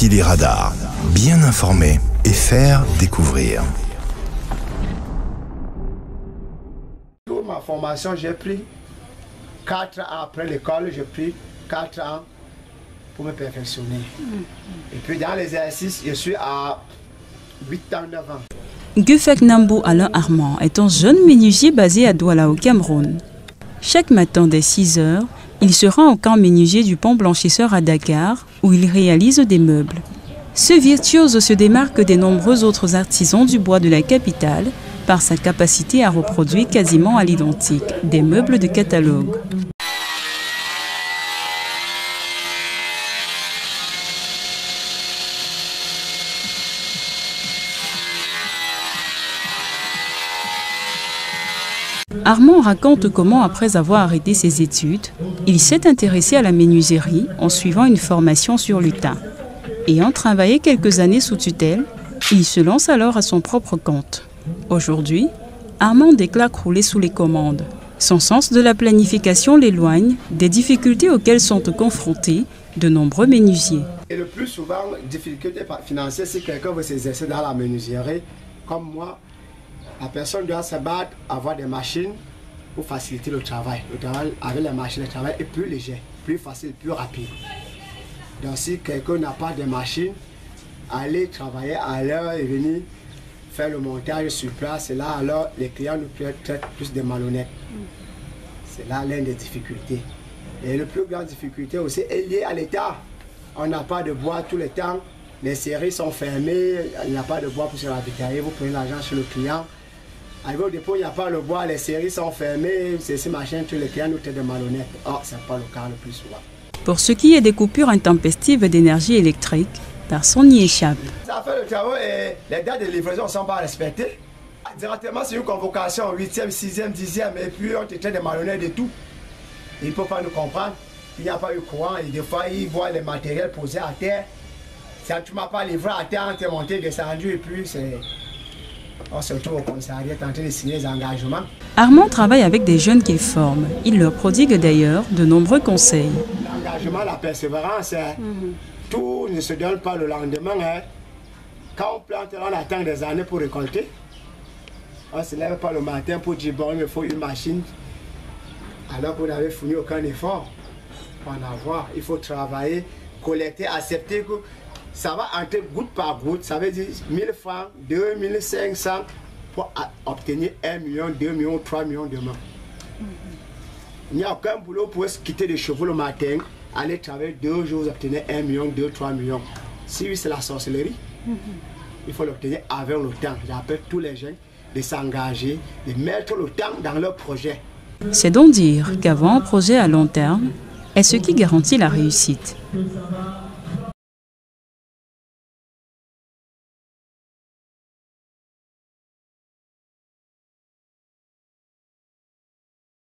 Voici les radars, bien informés et faire découvrir. Pour ma formation, j'ai pris 4 ans après l'école, j'ai pris 4 ans pour me perfectionner. Et puis dans l'exercice, je suis à 8 ans, 9 ans. Gufek Nambo Alain Armand est un jeune menuisier basé à Douala au Cameroun. Chaque matin dès 6 heures, il se rend au camp menuisier du pont blanchisseur à Dakar où il réalise des meubles. Ce virtuose se démarque des nombreux autres artisans du bois de la capitale par sa capacité à reproduire quasiment à l'identique des meubles de catalogue. Armand raconte comment, après avoir arrêté ses études, il s'est intéressé à la menuiserie en suivant une formation sur lutin. Ayant travaillé quelques années sous tutelle, il se lance alors à son propre compte. Aujourd'hui, Armand déclare crouler sous les commandes. Son sens de la planification l'éloigne des difficultés auxquelles sont confrontés de nombreux menuisiers. Et le plus souvent, difficulté financière, si quelqu'un veut s'exercer dans la menuiserie, comme moi, la personne doit se battre, avoir des machines pour faciliter le travail. Le travail avec les machines, le travail est plus léger, plus facile, plus rapide. Donc si quelqu'un n'a pas de machine, aller travailler à l'heure et venir faire le montage sur place, et là alors les clients nous traitent plus de malhonnêtes. C'est là l'une des difficultés. Et la plus grande difficulté aussi est liée à l'État. On n'a pas de bois tout le temps, les serrures sont fermées, il n'y a pas de bois pour se ravitailler, vous prenez l'argent sur le client. Arrivé au dépôt, il n'y a pas le bois, les serrures sont fermées, c'est ces machines, tous les clients nous traitent de malhonnêtes. Or, ce n'est pas le cas le plus souvent. Pour ce qui est des coupures intempestives d'énergie électrique, personne n'y échappe. Ça fait le travail et les dates de livraison ne sont pas respectées. Directement, c'est une convocation 8e, 6e, 10e, et puis on te traite de malhonnêtes et tout. Ils ne peuvent pas nous comprendre. Il n'y a pas eu courant et des fois, ils voient les matériels posés à terre. Si tu ne m'as pas livré à terre, on t'est monté, descendu et puis on se retrouve au commissariat en train de signer les engagements. Armand travaille avec des jeunes qu'il forme. Il leur prodigue d'ailleurs de nombreux conseils. L'engagement, la persévérance, tout ne se donne pas le lendemain. Quand on plante, on attend des années pour récolter. On ne se lève pas le matin pour dire bon, il me faut une machine. Alors qu'on n'avait fourni aucun effort pour en avoir. Il faut travailler, collecter, accepter que ça va entrer goutte par goutte. Ça veut dire 1000 francs, 2500 pour obtenir 1 million, 2 millions, 3 millions demain. Il n'y a aucun boulot pour se quitter les chevaux le matin, aller travailler 2 jours, obtenir 1 million, 2, 3 millions. Si oui, c'est la sorcellerie, il faut l'obtenir avec le temps. J'appelle tous les jeunes de s'engager, de mettre le temps dans leur projet. C'est donc dire qu'avoir un projet à long terme est ce qui garantit la réussite.